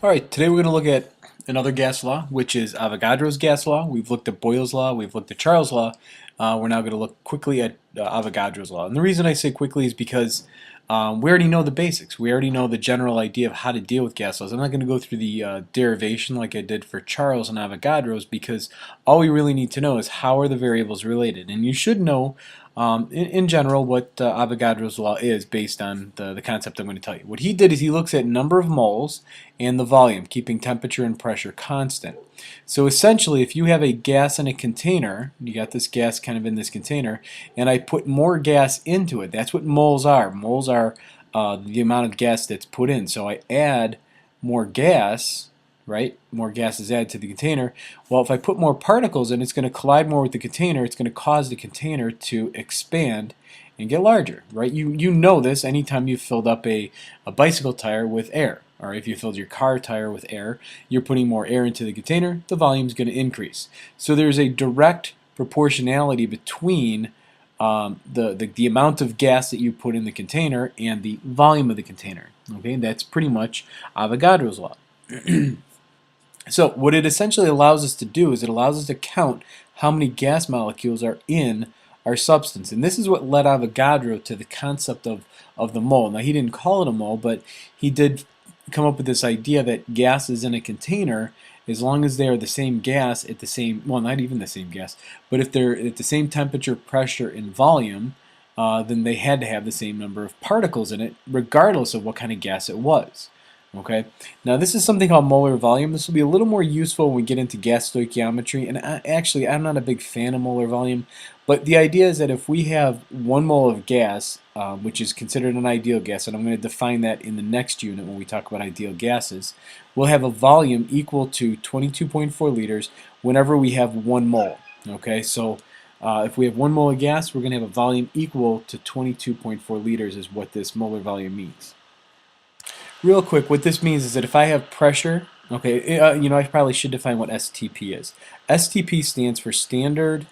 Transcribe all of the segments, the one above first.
Alright, today we're going to look at another gas law, which is Avogadro's gas law. We've looked at Boyle's law, we've looked at Charles' law. We're now going to look quickly at Avogadro's law. And the reason I say quickly is because we already know the basics. We already know the general idea of how to deal with gas laws. I'm not going to go through the derivation like I did for Charles and Avogadro's, because all we really need to know is how are the variables related. And you should know in general what Avogadro's law is based on the concept I'm going to tell you. What he did is he looks at number of moles and the volume, keeping temperature and pressure constant. So essentially, if you have a gas in a container, you got this gas kind of in this container, and I put more gas into it, that's what moles are. Moles are the amount of gas that's put in. So I add more gas, right? More gas is added to the container. Well, if I put more particles in, it's going to collide more with the container. It's going to cause the container to expand and get larger, right? You know this anytime you've filled up a bicycle tire with air, or if you filled your car tire with air, you're putting more air into the container, the volume is going to increase. So there's a direct proportionality between the amount of gas that you put in the container and the volume of the container. Okay, that's pretty much Avogadro's law. So what it essentially allows us to do is it allows us to count how many gas molecules are in our substance. And this is what led Avogadro to the concept of the mole. Now, he didn't call it a mole, but he did come up with this idea that gases in a container, as long as they are the same gas at the same, well, not even the same gas, but if they're at the same temperature, pressure, and volume, then they had to have the same number of particles in it, regardless of what kind of gas it was. Okay, now this is something called molar volume. This will be a little more useful when we get into gas stoichiometry, and actually I'm not a big fan of molar volume, but the idea is that if we have 1 mole of gas, which is considered an ideal gas, and I'm going to define that in the next unit when we talk about ideal gases, we'll have a volume equal to 22.4 liters whenever we have 1 mole. Okay, so if we have 1 mole of gas, we're going to have a volume equal to 22.4 liters is what this molar volume means. Real quick, what this means is that if I have pressure, okay, I probably should define what STP is. STP stands for standard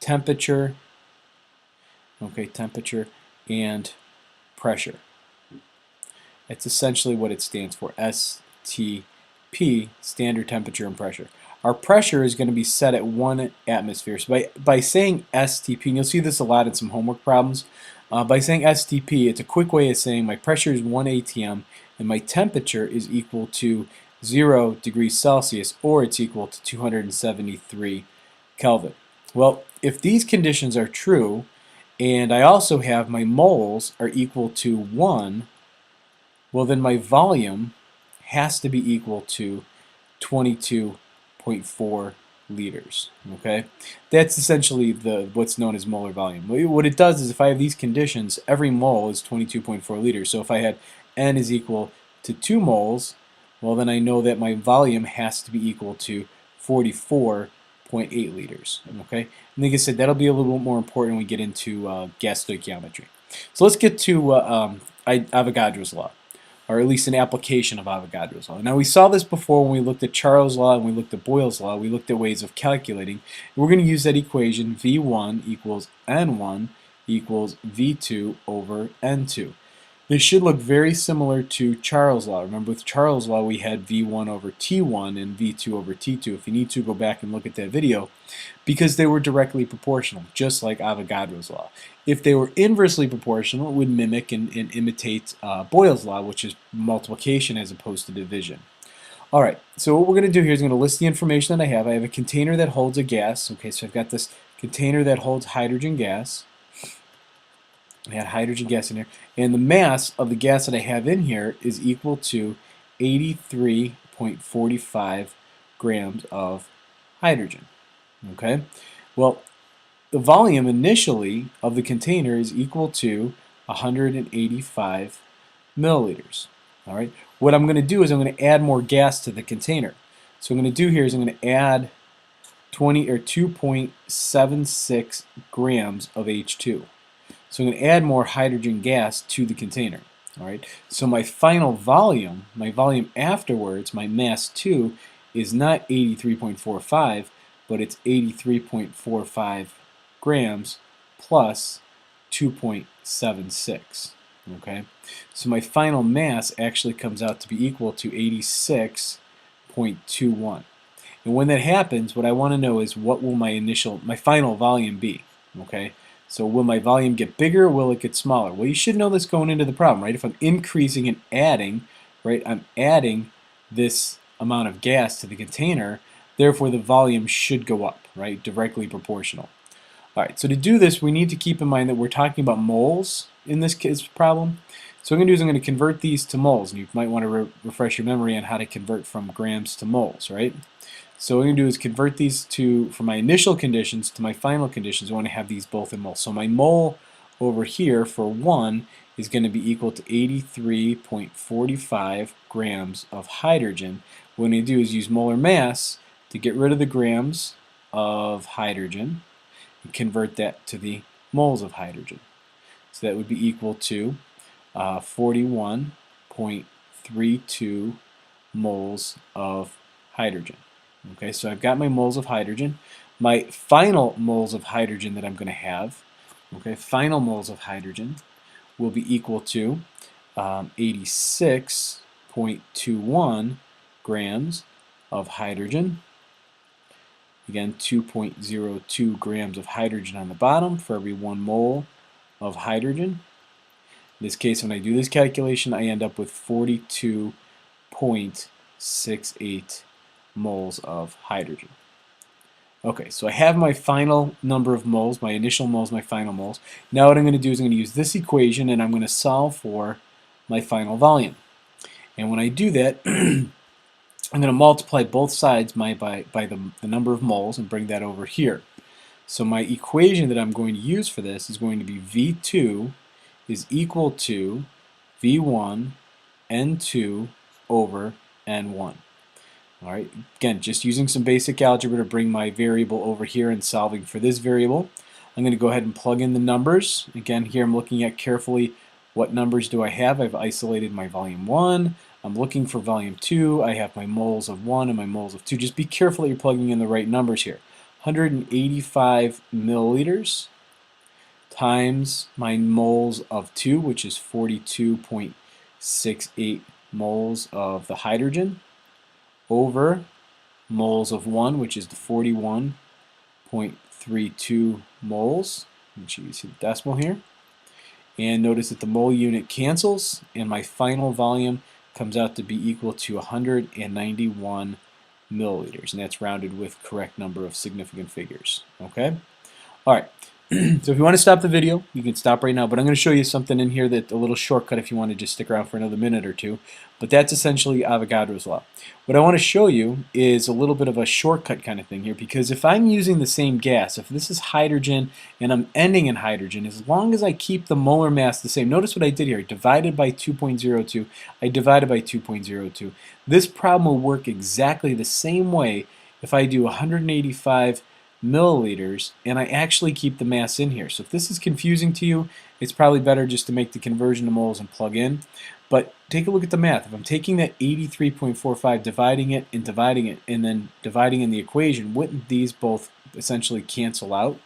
temperature, okay, temperature and pressure. That's essentially what it stands for, STP, standard temperature and pressure. Our pressure is going to be set at 1 atmosphere. So by saying STP, and you'll see this a lot in some homework problems, by saying STP, it's a quick way of saying my pressure is 1 atm and my temperature is equal to 0 degrees Celsius, or it's equal to 273 Kelvin. Well, if these conditions are true, and I also have my moles are equal to 1, well then my volume has to be equal to 22.4 liters. Okay, that's essentially what's known as molar volume. What it does is if I have these conditions, every mole is 22.4 liters. So if I had N is equal to 2 moles, well then I know that my volume has to be equal to 44.8 liters. Okay, and like I said, that'll be a little bit more important when we get into gas stoichiometry. So let's get to Avogadro's law, or at least an application of Avogadro's law. Now we saw this before when we looked at Charles' law and we looked at Boyle's law. We looked at ways of calculating. We're going to use that equation V1 equals N1 equals V2 over N2. This should look very similar to Charles' law. Remember, with Charles' law we had V1 over T1 and V2 over T2. If you need to, go back and look at that video, because they were directly proportional, just like Avogadro's law. If they were inversely proportional, it would mimic and imitate Boyle's law, which is multiplication as opposed to division. Alright, so what we're going to do here is I'm going to list the information that I have. I have a container that holds a gas. Okay, so I've got this container that holds hydrogen gas. I had hydrogen gas in here, and the mass of the gas that I have in here is equal to 83.45 grams of hydrogen. Okay, well, the volume initially of the container is equal to 185 milliliters. All right, what I'm going to do is I'm going to add more gas to the container. So what I'm going to do here is I'm going to add 2.76 grams of H2. So I'm going to add more hydrogen gas to the container. All right. So my final volume, afterwards, my mass 2, is not 83.45, but it's 83.45 grams plus 2.76. Okay, so my final mass actually comes out to be equal to 86.21. And when that happens, what I want to know is what will my final volume be? Okay, so will my volume get bigger or will it get smaller? Well, you should know this going into the problem, right? If I'm increasing and adding, right, I'm adding this amount of gas to the container, therefore the volume should go up, right, directly proportional. All right, so to do this, we need to keep in mind that we're talking about moles in this problem. So what I'm going to do is I'm going to convert these to moles, and you might want to refresh your memory on how to convert from grams to moles, right? So what I'm going to do is convert these from my initial conditions to my final conditions. I want to have these both in moles. So my mole over here for 1 is going to be equal to 83.45 grams of hydrogen. What I'm going to do is use molar mass to get rid of the grams of hydrogen and convert that to the moles of hydrogen. So that would be equal to 41.32 moles of hydrogen. Okay, so I've got my moles of hydrogen. My final moles of hydrogen that I'm going to have, okay, final moles of hydrogen will be equal to 86.21 grams of hydrogen. Again, 2.02 grams of hydrogen on the bottom for every 1 mole of hydrogen. In this case, when I do this calculation, I end up with 42.68 moles of hydrogen. Okay, so I have my final number of moles, my initial moles, my final moles. Now what I'm going to do is I'm going to use this equation and I'm going to solve for my final volume. And when I do that, I'm going to multiply both sides by the number of moles and bring that over here. So my equation that I'm going to use for this is going to be V2 is equal to V1 N2 over N1. All right, again, just using some basic algebra to bring my variable over here and solving for this variable. I'm going to go ahead and plug in the numbers. Again, here I'm looking at carefully what numbers do I have. I've isolated my volume 1. I'm looking for volume 2. I have my moles of 1 and my moles of 2. Just be careful that you're plugging in the right numbers here. 185 milliliters times my moles of 2, which is 42.68 moles of the hydrogen, over moles of 1, which is the 41.32 moles. Make sure you see the decimal here. And notice that the mole unit cancels, and my final volume comes out to be equal to 191 milliliters, and that's rounded with correct number of significant figures. Okay? All right. So if you want to stop the video, you can stop right now, but I'm going to show you something in here that a little shortcut if you want to just stick around for another minute or two. But that's essentially Avogadro's law. What I want to show you is a little bit of a shortcut kind of thing here, because if I'm using the same gas, if this is hydrogen and I'm ending in hydrogen, as long as I keep the molar mass the same, notice what I did here, divided by 2.02, I divided by 2.02. This problem will work exactly the same way if I do 185 milliliters and I actually keep the mass in here. So if this is confusing to you, it's probably better just to make the conversion to moles and plug in. But take a look at the math. If I'm taking that 83.45, dividing it, and then dividing in the equation, wouldn't these both essentially cancel out?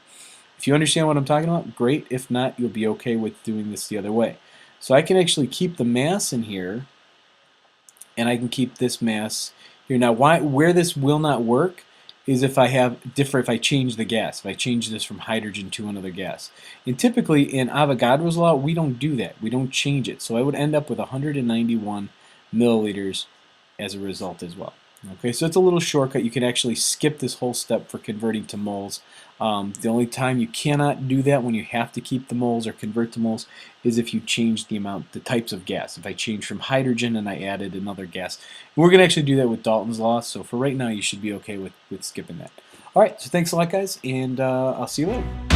If you understand what I'm talking about, great. If not, you'll be okay with doing this the other way. So I can actually keep the mass in here, and I can keep this mass here. Now, where this will not work is if I change the gas, if I change this from hydrogen to another gas. And typically in Avogadro's law, we don't do that. We don't change it. So I would end up with 191 milliliters as a result as well. Okay, so it's a little shortcut. You can actually skip this whole step for converting to moles. The only time you cannot do that when you have to keep the moles or convert to moles is if you change the types of gas. If I change from hydrogen and I added another gas. And we're going to actually do that with Dalton's law, so for right now you should be okay with skipping that. Alright, so thanks a lot guys, and I'll see you later.